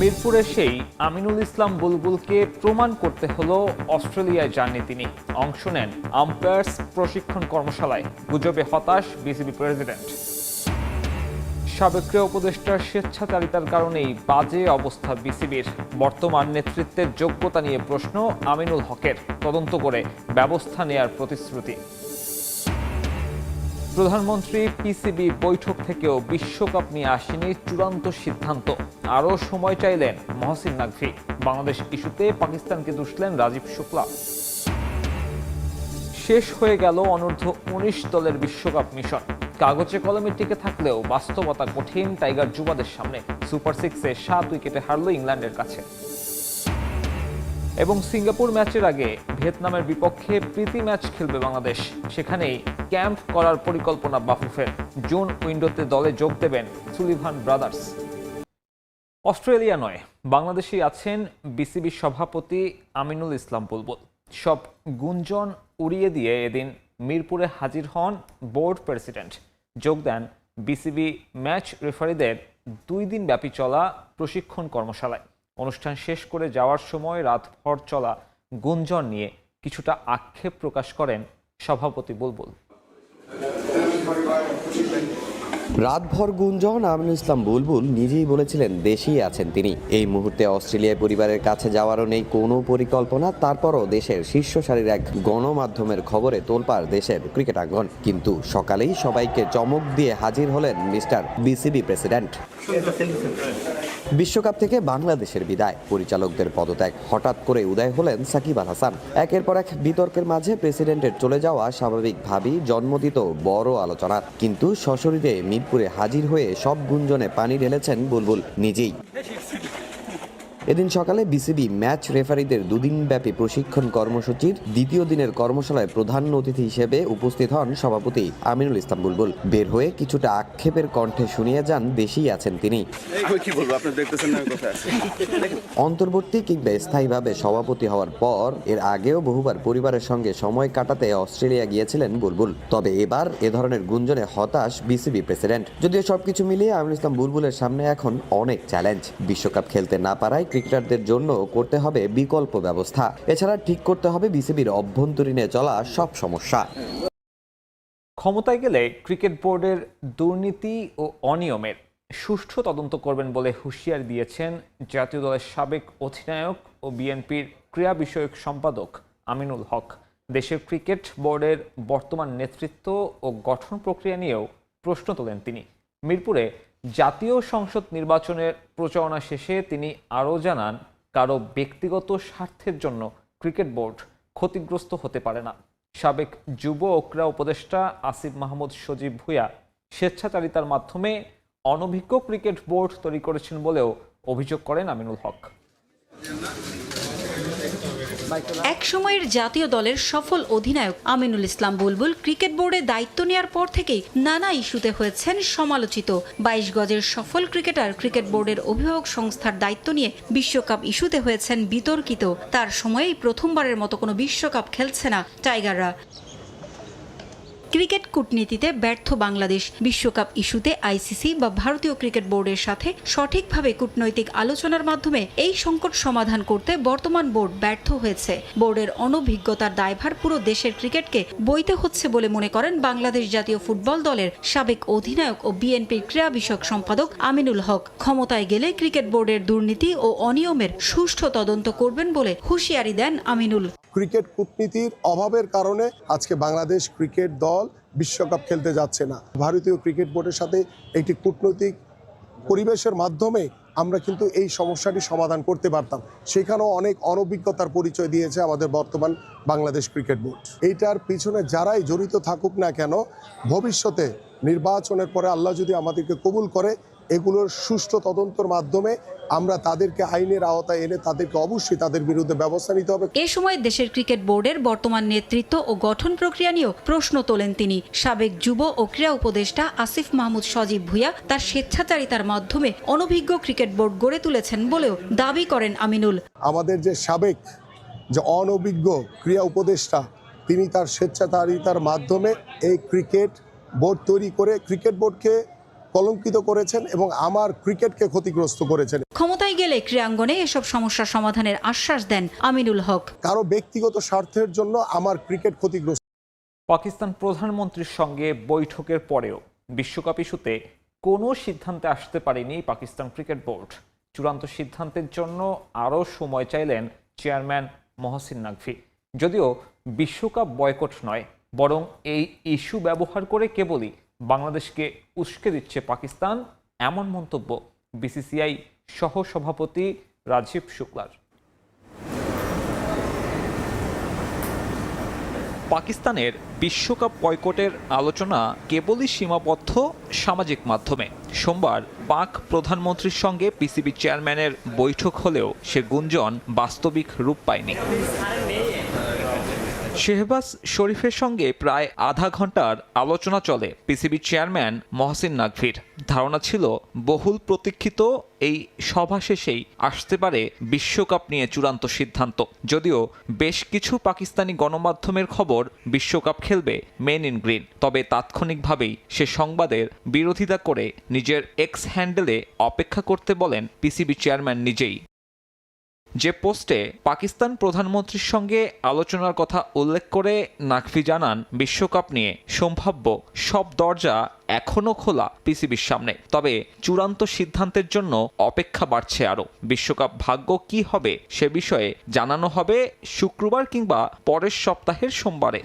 মিরপুরে সেই আমিনুল ইসলাম বুলবুলকে প্রমাণ করতে হলো অস্ট্রেলিয়ায় যাননি তিনি। অংশ নেন আম্পায়ার্স প্রশিক্ষণ কর্মশালায়। গুজবে হতাশ বিসিবি প্রেসিডেন্ট। সাবেক ক্রীড়া উপদেষ্টার স্বেচ্ছাচারিতার কারণেই বাজে অবস্থা বিসিবির। বর্তমান নেতৃত্বের যোগ্যতা নিয়ে প্রশ্ন আমিনুল হকের। তদন্ত করে ব্যবস্থা নেয়ার প্রতিশ্রুতি। প্রধানমন্ত্রী পিসিবি বৈঠক থেকেও বিশ্বকাপ নিয়ে আসেনি চূড়ান্ত সিদ্ধান্ত। আরও সময় চাইলেন মহসিন নাকভি। বাংলাদেশ ইস্যুতে পাকিস্তানকে দুষলেন রাজীব শুক্লা। শেষ হয়ে গেল অনূর্ধ্ব-19 দলের বিশ্বকাপ মিশন। কাগজে কলমে টিকে থাকলেও বাস্তবতা কঠিন টাইগার যুবাদের সামনে। সুপার 6-এ 7 উইকেটে হারল ইংল্যান্ডের কাছে। এবং সিঙ্গাপুর ম্যাচের আগে ভিয়েতনামের বিপক্ষে প্রীতি ম্যাচ খেলবে বাংলাদেশ। সেখানেই ক্যাম্প করার পরিকল্পনা বাফুফের। জুন উইন্ডোতে দলে যোগ দেবেন সুলিভান ব্রাদার্স। অস্ট্রেলিয়া নয়, বাংলাদেশেই আছেন বিসিবি সভাপতি আমিনুল ইসলাম বুলবুল। সব গুঞ্জন উড়িয়ে দিয়ে এদিন মিরপুরে হাজির হন বোর্ড প্রেসিডেন্ট। যোগ দেন বিসিবি ম্যাচ রেফারিদের 2 দিন ব্যাপী চলা প্রশিক্ষণ কর্মশালায়। অনুষ্ঠান শেষ করে যাওয়ার সময় রাতভর চলা গুঞ্জন নিয়ে কিছুটা আক্ষেপ প্রকাশ করেন সভাপতি বুলবুল। রাতভর গুঞ্জন আমিনুল ইসলাম বুলবুল নিজেই বলেছিলেন দেশেই আছেন তিনি। এই মুহূর্তে অস্ট্রেলিয়ায় পরিবারের কাছে যাওয়ারও নেই কোনো পরিকল্পনা। তারপরও দেশের শীর্ষ সারির এক গণমাধ্যমের খবরে তোলপাড় দেশের ক্রিকেটাঙ্গন। কিন্তু সকালেই সবাইকে চমক দিয়ে হাজির হলেন মিস্টার বিসিবি প্রেসিডেন্ট। বিশ্বকাপ থেকে বাংলাদেশের বিদায়, পরিচালকদের পদত্যাগ, হঠাৎ করে উদয় হলেন সাকিব আল হাসান। একের পর এক বিতর্কের মাঝে প্রেসিডেন্টের চলে যাওয়া স্বাভাবিকভাবেই জন্ম দিত বড় আলোচনা। কিন্তু সশরীরে মিরপুরে হাজির হয়ে সব গুঞ্জনে পানি ঢেলেছেন বুলবুল নিজেই। এদিন সকালে বিসিবি ম্যাচ রেফারিদের 2 দিনব্যাপী প্রশিক্ষণ কর্মসূচির দ্বিতীয় দিনের কর্মশালায় প্রধান অতিথি হিসেবে উপস্থিত হন সভাপতি আমিনুল ইসলাম বুলবুল। বের হয়ে কিছুটা আক্ষেপের কণ্ঠে শুনিয়ে যান দেশেই আছেন তিনি। অন্তর্বর্তী কিংবা স্থায়ীভাবে সভাপতি হওয়ার পর এর আগেও বহুবার পরিবারের সঙ্গে সময় কাটাতে অস্ট্রেলিয়া গিয়েছিলেন বুলবুল। তবে এবার এ ধরনের গুঞ্জনে হতাশ বিসিবি প্রেসিডেন্ট। যদিও সবকিছু মিলিয়ে আমিনুল ইসলাম বুলবুলের সামনে এখন অনেক চ্যালেঞ্জ। বিশ্বকাপ খেলতে না পারায় ক্রিকেটারদের জন্য করতে হবে বিকল্প ব্যবস্থা। এছাড়া ঠিক করতে হবে বিসিবির অভ্যন্তরীণে চলা সব সমস্যা। ক্ষমতায় গেলে ক্রিকেট বোর্ডের দুর্নীতি ও অনিয়মের সুষ্ঠু তদন্ত করবেন বলে হুঁশিয়ারি দিয়েছেন জাতীয় দলের সাবেক অধিনায়ক ও বিএনপির ক্রীড়া বিষয়ক সম্পাদক আমিনুল হক। দেশের ক্রিকেট বোর্ডের বর্তমান নেতৃত্ব ও গঠন প্রক্রিয়া নিয়েও প্রশ্ন তোলেন তিনি। মিরপুরে জাতীয় সংসদ নির্বাচনের প্রচারণা শেষে তিনি আরও জানান, কারো ব্যক্তিগত স্বার্থের জন্য ক্রিকেট বোর্ড ক্ষতিগ্রস্ত হতে পারে না। সাবেক যুব ও ক্রীড়া উপদেষ্টা আসিফ মাহমুদ সজীব ভুঁইয়া স্বেচ্ছাচারিতার মাধ্যমে অনভিজ্ঞ ক্রিকেট বোর্ড তৈরি করেছেন বলেও অভিযোগ করেন আমিনুল হক। এক সময়ের জাতীয় দলের সফল অধিনায়ক আমিনুল ইসলাম বুলবুল ক্রিকেট বোর্ডে দায়িত্ব নেওয়ার পর থেকেই নানা ইস্যুতে হয়েছেন সমালোচিত। 22 গজের সফল ক্রিকেটার ক্রিকেট বোর্ডের অভিভাবক সংস্থার দায়িত্ব নিয়ে বিশ্বকাপ ইস্যুতে হয়েছেন বিতর্কিত। তার সময়েই প্রথমবারের মতো কোনো বিশ্বকাপ খেলছে না টাইগাররা। ক্রিকেট কূটনীতিতে ব্যর্থ বাংলাদেশ। বিশ্বকাপ ইস্যুতে আইসিসি বা ভারতীয় ক্রিকেট বোর্ডের সাথে সঠিকভাবে কূটনৈতিক আলোচনার মাধ্যমে এই সংকট সমাধান করতে বর্তমান বোর্ড ব্যর্থ হয়েছে। বোর্ডের অনভিজ্ঞতার দায়ভার পুরো দেশের ক্রিকেটকে বইতে হচ্ছে বলে মনে করেন বাংলাদেশ জাতীয় ফুটবল দলের সাবেক অধিনায়ক ও বিএনপির ক্রীড়া বিষয়ক সম্পাদক আমিনুল হক। ক্ষমতায় গেলে ক্রিকেট বোর্ডের দুর্নীতি ও অনিয়মের সুষ্ঠু তদন্ত করবেন বলে হুঁশিয়ারি দেন আমিনুল। ক্রিকেট কূটনীতির অভাবের কারণে আজকে বাংলাদেশ ক্রিকেট দল বিশ্বকাপ খেলতে যাচ্ছে না। ভারতীয় ক্রিকেট বোর্ডের সাথে একটি কূটনৈতিক পরিবেশের মাধ্যমে আমরা কিন্তু এই সমস্যাটি সমাধান করতে পারতাম। সেখানেও অনেক অনভিজ্ঞতার পরিচয় দিয়েছে আমাদের বর্তমান বাংলাদেশ ক্রিকেট বোর্ড। এইটার পিছনে যারাই জড়িত থাকুক না কেন, ভবিষ্যতে নির্বাচনের পরে আল্লাহ যদি আমাদেরকে কবুল করে, এগুলোর সুষ্ঠু তদন্তের মাধ্যমে আমরা তাদেরকে আইনের আওতায় এনে তাদেরকে অবশ্যই তাদের বিরুদ্ধে ব্যবস্থা নিতে হবে। এ সময় দেশের ক্রিকেট বোর্ডের বর্তমান নেতৃত্ব ও গঠন প্রক্রিয়া নিয়েও প্রশ্ন তোলেন তিনি। সাবেক যুব ও ক্রীড়া উপদেষ্টা আসিফ মাহমুদ সজীব ভুঁইয়া তার স্বেচ্ছাচারিতার মাধ্যমে অনভিজ্ঞ ক্রিকেট বোর্ড গড়ে তুলেছেন বলেও দাবি করেন আমিনুল। আমাদের যে সাবেক যে অনভিজ্ঞ ক্রীড়া উপদেষ্টা, তিনি তার স্বেচ্ছাচারিতার মাধ্যমে এই ক্রিকেট বোর্ড তৈরি করে ক্রিকেট বোর্ডকে কলঙ্কিত করেছেন এবং আমার ক্রিকেটকে ক্ষতিগ্রস্ত করেছেন। ক্ষমতায় গেলে ক্রীড়াঙ্গনে এসব সমস্যার সমাধানের আশ্বাস দেন আমিনুল হক। কারো ব্যক্তিগত স্বার্থের জন্য আমার ক্রিকেট ক্ষতিগ্রস্ত। পাকিস্তান প্রধানমন্ত্রীর সঙ্গে বৈঠকের পরেও বিশ্বকাপ ইস্যুতে কোনো সিদ্ধান্তে আসতে পারেনি পাকিস্তান ক্রিকেট বোর্ড। চূড়ান্ত সিদ্ধান্তের জন্য আরও সময় চাইলেন চেয়ারম্যান মহসিন নাকভি। যদিও বিশ্বকাপ বয়কট নয়, বরং এই ইস্যু ব্যবহার করে কেবলই বাংলাদেশকে উস্কে দিচ্ছে পাকিস্তান, এমন মন্তব্য বিসিসিআই সহ সভাপতি রাজীব শুক্লার। পাকিস্তানের বিশ্বকাপ বয়কটের আলোচনা কেবলই সীমাবদ্ধ সামাজিক মাধ্যমে। সোমবার পাক প্রধানমন্ত্রীর সঙ্গে পিসিবি চেয়ারম্যানের বৈঠক হলেও সে গুঞ্জন বাস্তবিক রূপ পায়নি। শেহবাজ শরীফের সঙ্গে প্রায় আধা ঘন্টার আলোচনা চলে পিসিবি চেয়ারম্যান মহসিন নাকভির। ধারণা ছিল বহুল প্রতীক্ষিত এই সভা শেষেই আসতে পারে বিশ্বকাপ নিয়ে চূড়ান্ত সিদ্ধান্ত। যদিও বেশ কিছু পাকিস্তানি গণমাধ্যমের খবর বিশ্বকাপ খেলবে মেন ইন গ্রিন, তবে তাৎক্ষণিকভাবেই সে সংবাদের বিরোধিতা করে নিজের এক্স হ্যান্ডেলে অপেক্ষা করতে বলেন পিসিবি চেয়ারম্যান নিজেই। যে পোস্টে পাকিস্তান প্রধানমন্ত্রীর সঙ্গে আলোচনার কথা উল্লেখ করে নাকভি জানান, বিশ্বকাপ নিয়ে সম্ভাব্য সব দরজা এখনও খোলা পিসিবির সামনে, তবে চূড়ান্ত সিদ্ধান্তের জন্য অপেক্ষা বাড়ছে আরও। বিশ্বকাপ ভাগ্য কি হবে সে বিষয়ে জানানো হবে শুক্রবার কিংবা পরের সপ্তাহের সোমবারে।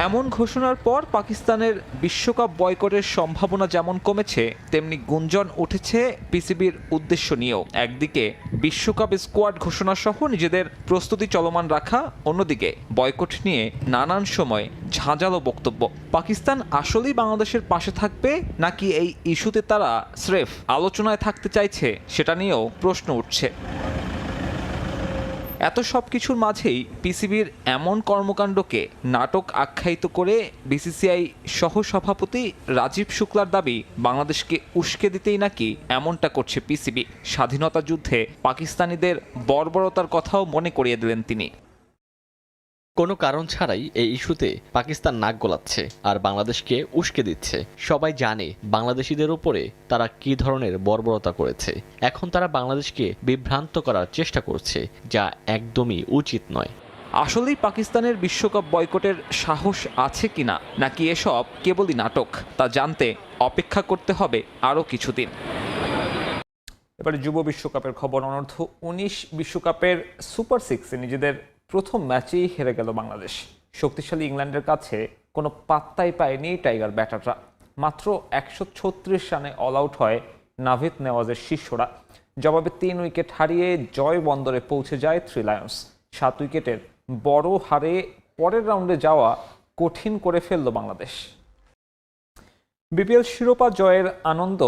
এমন ঘোষণার পর পাকিস্তানের বিশ্বকাপ বয়কটের সম্ভাবনা যেমন কমেছে, তেমনি গুঞ্জন উঠেছে পিসিবির উদ্দেশ্য নিয়েও। একদিকে বিশ্বকাপ স্কোয়াড ঘোষণা সহ নিজেদের প্রস্তুতি চলমান রাখা, অন্যদিকে বয়কট নিয়ে নানান সময় ঝাঁঝালো বক্তব্য। পাকিস্তান আসলেই বাংলাদেশের পাশে থাকবে নাকি এই ইস্যুতে তারা স্রেফ আলোচনায় থাকতে চাইছে, সেটা নিয়েও প্রশ্ন উঠছে। এত সব কিছুর মাঝেই পিসিবির এমন কর্মকাণ্ডকে নাটক আখ্যায়িত করে বিসিসিআই সহ সভাপতি রাজীব শুক্লার দাবি, বাংলাদেশকে উস্কে দিতেই নাকি এমনটা করছে পিসিবি। স্বাধীনতা যুদ্ধে পাকিস্তানিদের বর্বরতার কথাও মনে করিয়ে দিলেন তিনি। কোনো কারণ ছাড়াই এই ইস্যুতে পাকিস্তান নাক গলাচ্ছে আর বাংলাদেশকে উস্কে দিচ্ছে। সবাই জানে বাংলাদেশিদের উপরে তারা কি ধরনের বর্বরতা করেছে। এখন তারা বাংলাদেশকে বিভ্রান্ত করার চেষ্টা করছে, যা একদমই উচিত নয়। আসলেই পাকিস্তানের বিশ্বকাপ বয়কটের সাহস আছে কিনা, নাকি এসব কেবলই নাটক, তা জানতে অপেক্ষা করতে হবে আরও কিছুদিন। এবারে যুব বিশ্বকাপের খবর। অনূর্ধ্ব 19 বিশ্বকাপের সুপার সিক্সে নিজেদের প্রথম ম্যাচেই হেরে গেল বাংলাদেশ। শক্তিশালী ইংল্যান্ডের কাছে কোনো পাত্তাই পায়নি টাইগার ব্যাটাররা। মাত্র 136 রানে অল আউট হয় নাভিদ নেওয়াজের শিষ্যরা। জবাবে 3 উইকেট হারিয়ে জয় বন্দরে পৌঁছে যায় 3 লায়ন্স। 7 উইকেটের বড় হারে পরের রাউন্ডে যাওয়া কঠিন করে ফেলল বাংলাদেশ। বিপিএল শিরোপা জয়ের আনন্দ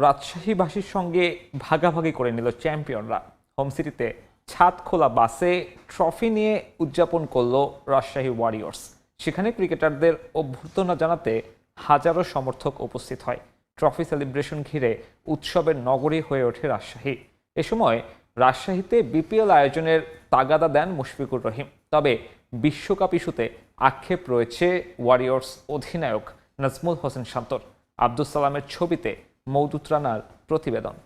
রাজশাহীবাসীর সঙ্গে ভাগাভাগি করে নিল চ্যাম্পিয়নরা। হোম সিটিতে ছাদ খোলা বাসে ট্রফি নিয়ে উদযাপন করল রাজশাহী ওয়ারিয়র্স। সেখানে ক্রিকেটারদের অভ্যর্থনা জানাতে হাজারো সমর্থক উপস্থিত হয়। ট্রফি সেলিব্রেশন ঘিরে উৎসবের নগরী হয়ে ওঠে রাজশাহী। এ সময় রাজশাহীতে বিপিএল আয়োজনের তাগাদা দেন মুশফিকুর রহিম। তবে বিশ্বকাপ ইস্যুতে আক্ষেপ রয়েছে ওয়ারিয়র্স অধিনায়ক নাজমুল হোসেন শান্তর। আব্দুল সালামের ছবিতে মওদুদ রানার প্রতিবেদন।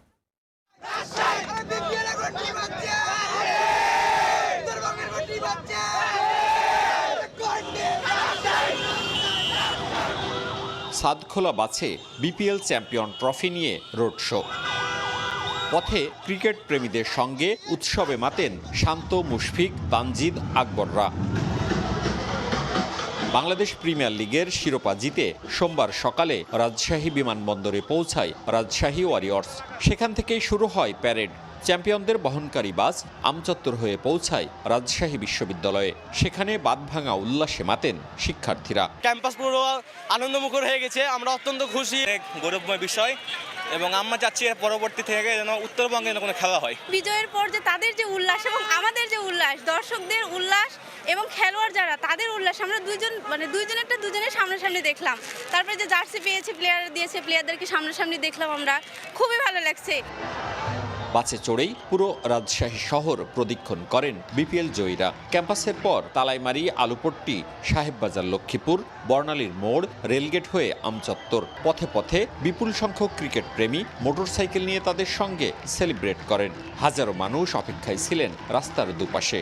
সাদখোলা বাছে বিপিএল চ্যাম্পিয়ন ট্রফি নিয়ে রোড শো। পথে ক্রিকেট প্রেমীদের সঙ্গে উৎসবে মাতেন শান্ত, মুশফিক, তানজিদ, আকবররা। বাংলাদেশ প্রিমিয়ার লিগের শিরোপা জিতে সোমবার সকালে রাজশাহী বিমানবন্দরে পৌঁছায় রাজশাহী ওয়ারিয়র্স। সেখান থেকেই শুরু হয় প্যারেড। চ্যাম্পিয়নদের বহনকারী বাস আমচত্বর হয়ে পৌঁছায় রাজশাহী বিশ্ববিদ্যালয়ে। সেখানে বাঁধভাঙা উল্লাসে মাতেন শিক্ষার্থীরা। ক্যাম্পাস পুরো আনন্দমুখর হয়ে গেছে, আমরা অত্যন্ত খুশি, গৌরবময় বিষয়, এবং আমরা চাচ্ছি পরবর্তী থেকে যেন উত্তরবঙ্গে কোনো খেলা হয়। বিজয়ের পর যে তাদের যে উল্লাস এবং আমাদের যে উল্লাস, দর্শকদের উল্লাস এবং খেলোয়াড় যারা তাদের উল্লাস, আমরা দুজনের সামনাসামনি দেখলাম। তারপরে যে জার্সি পেয়েছে, প্লেয়ার দিয়েছে, প্লেয়ারদেরকে সামনাসামনি দেখলাম, আমরা খুবই ভালো লাগছে। বাসে চড়েই পুরো রাজশাহী শহর প্রদক্ষিণ করেন বিপিএল জয়ীরা। ক্যাম্পাসের পর তালাইমারি, আলুপট্টি, সাহেববাজার, লক্ষ্মীপুর, বর্ণালীর মোড়, রেলগেট হয়ে আমচত্বর। পথে পথে বিপুল সংখ্যক ক্রিকেট প্রেমী মোটরসাইকেল নিয়ে তাদের সঙ্গে সেলিব্রেট করেন। হাজারো মানুষ অপেক্ষায় ছিলেন রাস্তার দুপাশে।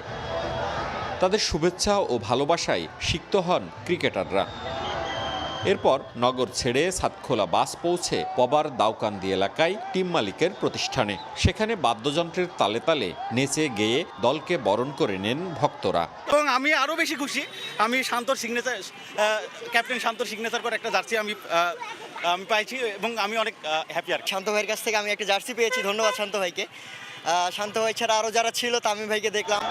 তাদের শুভেচ্ছা ও ভালোবাসায় সিক্ত হন ক্রিকেটাররা। এরপর নগর ছেড়ে সাতখোলা বাস পৌঁছে পবার দাউকান্দি এলাকায় টিম মালিকের প্রতিষ্ঠানে। সেখানে বাদ্যযন্ত্রের তালে তালে নেচে গেয়ে দলকে বরণ করে নেন ভক্তরা। এবং আমি আরও বেশি খুশি, আমি শান্তর সিগনেচার, ক্যাপ্টেন শান্তর সিগনেচার করে একটা জার্সি আমি পাইছি এবং আমি অনেক হ্যাপি। আর শান্ত ভাইয়ের কাছ থেকে আমি একটা জার্সি পেয়েছি, ধন্যবাদ শান্ত ভাইকে। শান্ত ভাই ছাড়া আরও যারা ছিল তামিম ভাইকে দেখলাম।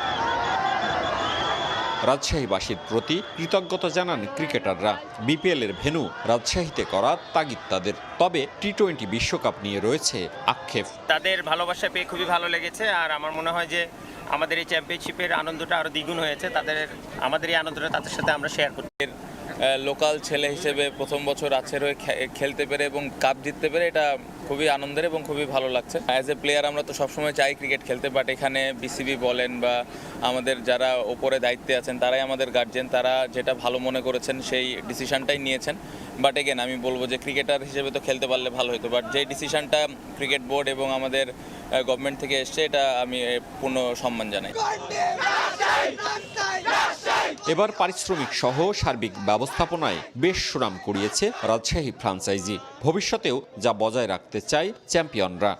রাজশাহীবাসীর প্রতি কৃতজ্ঞতা জানান ক্রিকেটাররা। বিপিএল এর ভেন্যু রাজশাহীতে করা তাগিদ তাদের। তবে টি-20 বিশ্বকাপ নিয়ে রয়েছে আক্ষেপ। তাদের ভালোবাসা পেয়ে খুবই ভালো লেগেছে। আর আমার মনে হয় যে আমাদের এই চ্যাম্পিয়নশিপের আনন্দটা আরও দ্বিগুণ হয়েছে। আমাদের এই আনন্দটা তাদের সাথে আমরা শেয়ার করতে। লোকাল ছেলে হিসেবে প্রথম বছর রাজশাহীর হয়ে খেলতে পেরে এবং কাপ জিততে পেরে এটা খুবই আনন্দের এবং খুবই ভালো লাগছে। অ্যাজ এ প্লেয়ার আমরা তো সবসময় চাই ক্রিকেট খেলতে, বাট এখানে বিসিবি বলেন বা আমাদের যারা ওপরে দায়িত্বে আছেন তারাই আমাদের গার্জিয়ান, তারা যেটা ভালো মনে করেছেন সেই ডিসিশনটাই নিয়েছেন। বাট এগেন আমি বলবো যে ক্রিকেটার হিসেবে তো খেলতে পারলে ভালো হতো, বাট যে ডিসিশনটা ক্রিকেট বোর্ড এবং আমাদের গভর্নমেন্ট থেকে এসছে এটা আমি পূর্ণ সম্মান জানাই। এবার পারিশ্রমিক সহ সার্বিক ব্যবস্থাপনায় বেশ সুনাম কুড়িয়েছে রাজশাহী ফ্রাঞ্চাইজি। ভবিষ্যতেও যা বজায় রাখতে চায় চ্যাম্পিয়নরা।